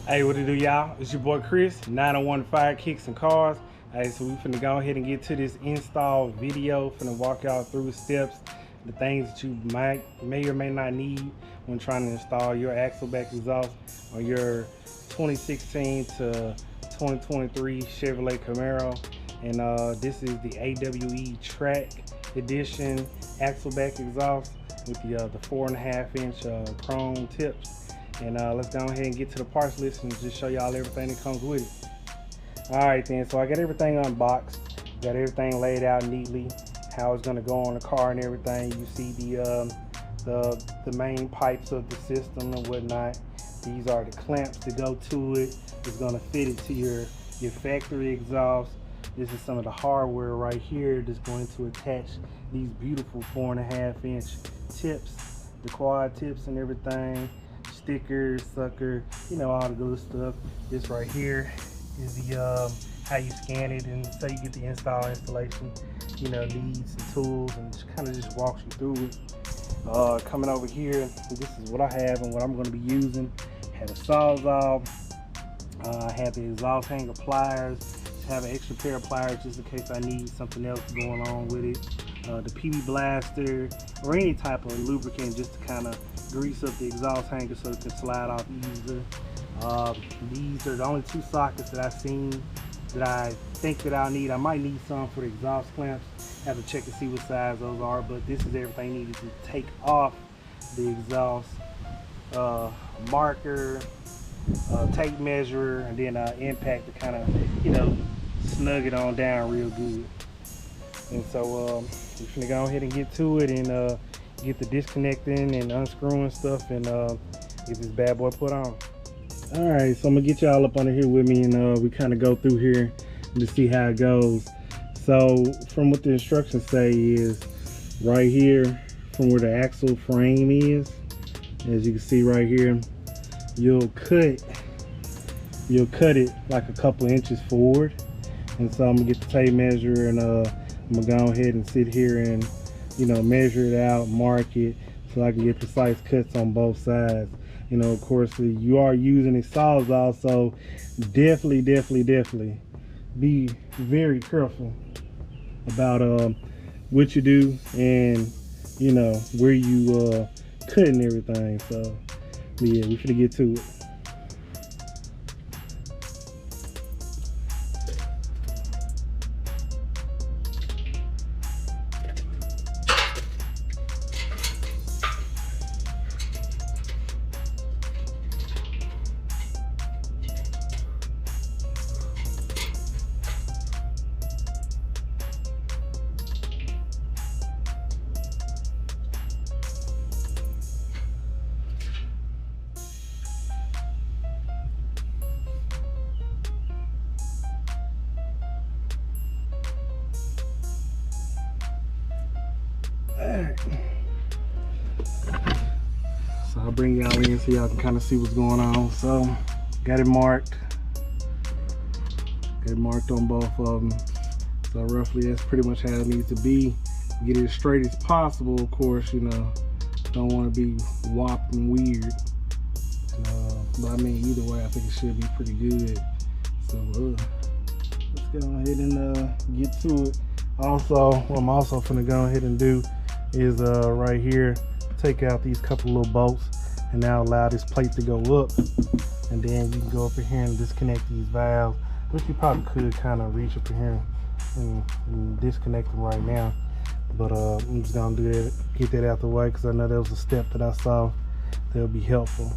Hey, what it do, y'all? It's your boy Chris, 901 Fire Kicks and Cars. Hey, so we finna go ahead and get to this install video. Finna walk y'all through the steps, the things that you may or may not need when trying to install your axle back exhaust on your 2016 to 2023 Chevrolet Camaro. And this is the AWE Track Edition axle back exhaust with the 4.5-inch chrome tips. And let's go ahead and get to the parts list and just show y'all everything that comes with it. Alright then, so I got everything unboxed, got everything laid out neatly, how it's gonna go on the car and everything. You see the main pipes of the system and whatnot. These are the clamps that go to it. It's gonna fit it to your factory exhaust. This is some of the hardware right here that's going to attach these beautiful 4.5-inch tips, the quad tips and everything. Stickers, sucker, you know, all the good stuff. This right here is the how you scan it and say you get the installation, you know, needs and tools, and just kind of just walks you through it. Coming over here, this is what I have and what I'm going to be using. Have a Sawzall. I have the exhaust hanger pliers. Have an extra pair of pliers just in case I need something else going on with it. The PB blaster or any type of lubricant just to kind of grease up the exhaust hanger so it can slide off easier. These are the only two sockets that I've seen that I think that I'll need. I might need some for the exhaust clamps. Have to check to see what size those are, but this is everything needed to take off the exhaust. Marker, tape measure, and then impact to kind of, you know, snug it on down real good. And so we're gonna go ahead and get to it and get the disconnecting and unscrewing stuff and get this bad boy put on. All right, so I'm gonna get y'all up under here with me and we kind of go through here to see how it goes. So from what the instructions say is right here from where the axle frame is, as you can see right here, you'll cut it like a couple inches forward. And so I'm gonna get the tape measure and I'm gonna go ahead and sit here and, you know, measure it out, mark it, so I can get precise cuts on both sides. You know, of course, you are using a Sawzall, so definitely be very careful about what you do and, you know, where you cut and everything. So, but yeah, we finna get to it. So I'll bring y'all in so y'all can kind of see what's going on. So got it marked. Got it marked on both of them. So roughly that's pretty much how it needs to be. Get it as straight as possible, of course, you know. Don't want to be whopped and weird. But I mean, either way, I think it should be pretty good. So let's go ahead and get to it. Also, what I'm also gonna go ahead and do is right here, take out these couple little bolts and now allow this plate to go up, and then you can go up in here and disconnect these valves, which you probably could kind of reach up in here and disconnect them right now, but I'm just gonna do that, get that out the way, because I know there was a step that I saw that would be helpful.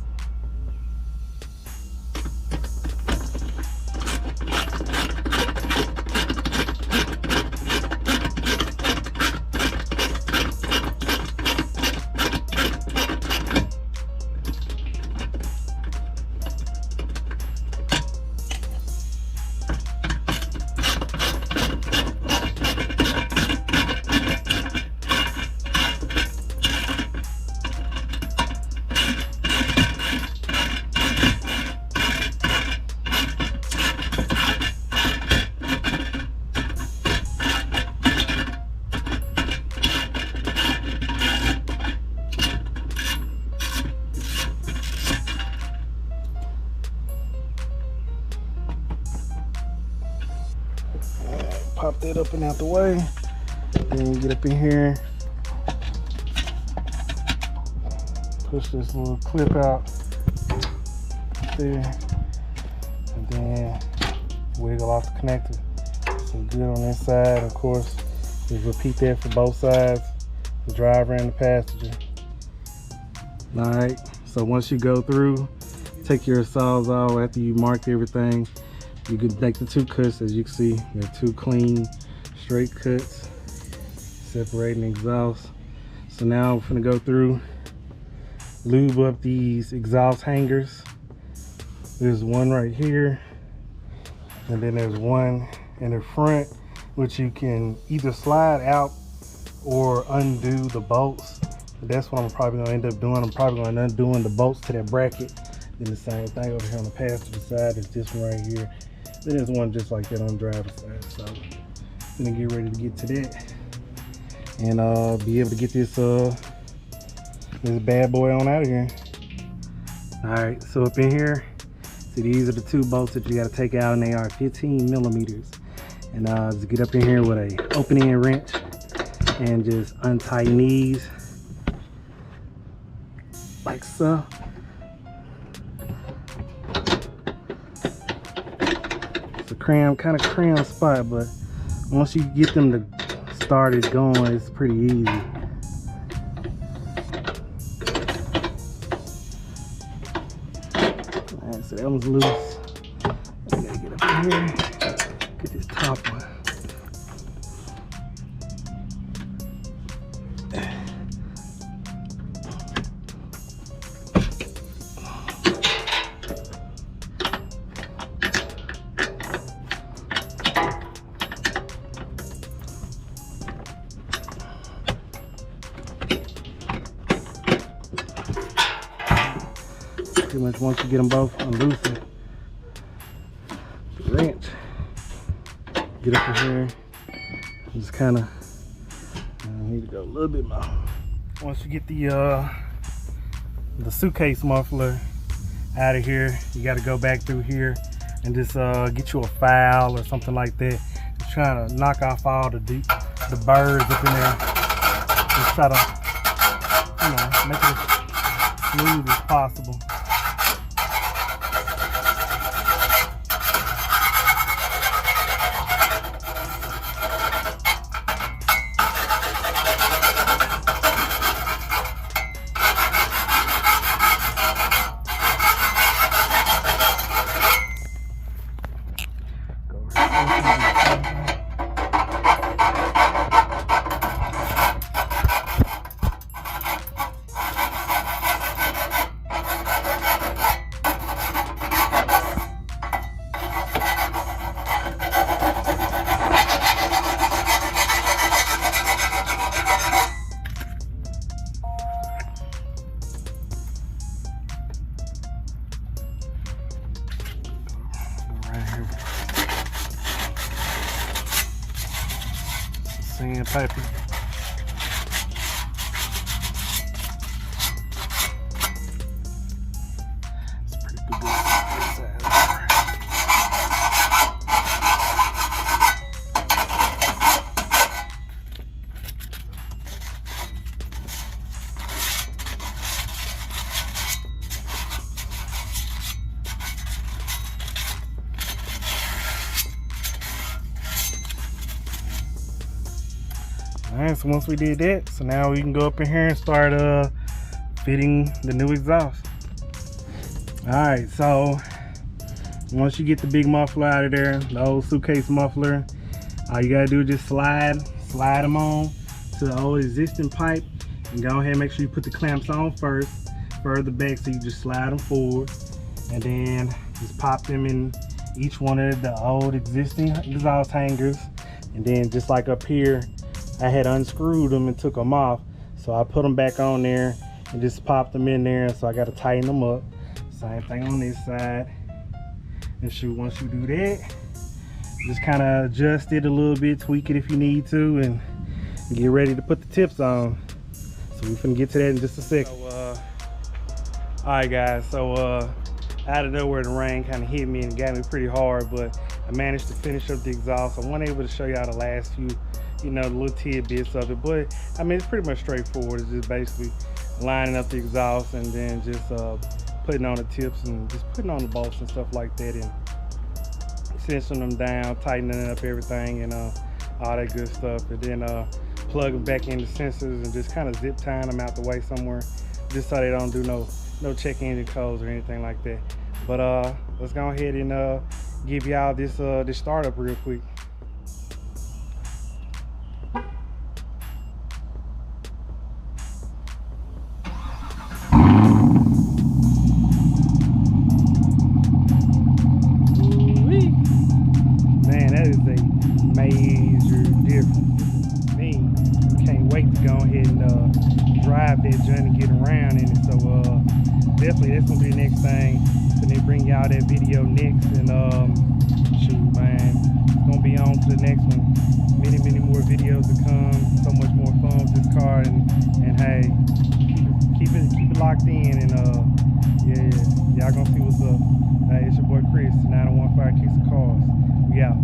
that up and out the way. Then get up in here, push this little clip out there, and then wiggle off the connector. So good on this side. Of course, just repeat that for both sides, the driver and the passenger. All right, so once you go through, take your saws off after you marked everything. You can make the two cuts. As you can see, they're two clean, straight cuts, separating the exhaust. So now I'm gonna go through, lube up these exhaust hangers. There's one right here, and then there's one in the front, which you can either slide out or undo the bolts. That's what I'm probably gonna end up doing. I'm probably gonna end up doing the bolts to that bracket. Then the same thing over here on the passenger side is this one right here. Then there's one just like that on the driver's side. So I'm gonna get ready to get to that and be able to get this bad boy on out of here. All right, so up in here, see, these are the two bolts that you got to take out, and they are 15 millimeters. And just get up in here with a opening wrench and just untighten these like so. It's a kind of cram spot, but once you get them to started going, it's pretty easy. Alright, so that one's loose. We gotta get up in here, get this top one. Pretty much once you get them both unloosened, the wrench, get up in here, just kind of need to go a little bit more. Once you get the suitcase muffler out of here, you got to go back through here and just get you a file or something like that. Just trying to knock off all the birds up in there. Just try to, make it as smooth as possible. Sandpaper. It's pretty good size. Alright, so once we did that, so now we can go up in here and start fitting the new exhaust. Alright, so once you get the big muffler out of there, the old suitcase muffler, all you gotta do is just slide them on to the old existing pipe, and go ahead and make sure you put the clamps on first, further back, so you just slide them forward, and then just pop them in each one of the old existing exhaust hangers. And then just like up here, I had unscrewed them and took them off, so I put them back on there and just popped them in there. So I got to tighten them up. Same thing on this side. And shoot, once you do that, just kind of adjust it a little bit, tweak it if you need to, and get ready to put the tips on. So we're gonna get to that in just a second. So, all right guys, so out of nowhere the rain kind of hit me and got me pretty hard, but I managed to finish up the exhaust. I wasn't able to show y'all the last few, you know, the little tidbits of it, but I mean, it's pretty much straightforward. It's just basically lining up the exhaust and then just putting on the tips and just putting on the bolts and stuff like that, and cinching them down, tightening up everything, and all that good stuff, and then plug them back into sensors and just kind of zip tying them out the way somewhere, just so they don't do no check engine codes or anything like that. But let's go ahead and give y'all this this startup real quick. Man, that is a major difference. Me, can't wait to go ahead and drive that joint and get around in it. So definitely that's gonna be the next thing. So they bring y'all that video next, and shoot, man, it's gonna be on to the next one. Many more videos to come. So much more fun with this car, and hey, keep it locked in, and yeah, y'all gonna see what's up. Hey, it's your boy Chris, 915 Kicks and Cars. We out.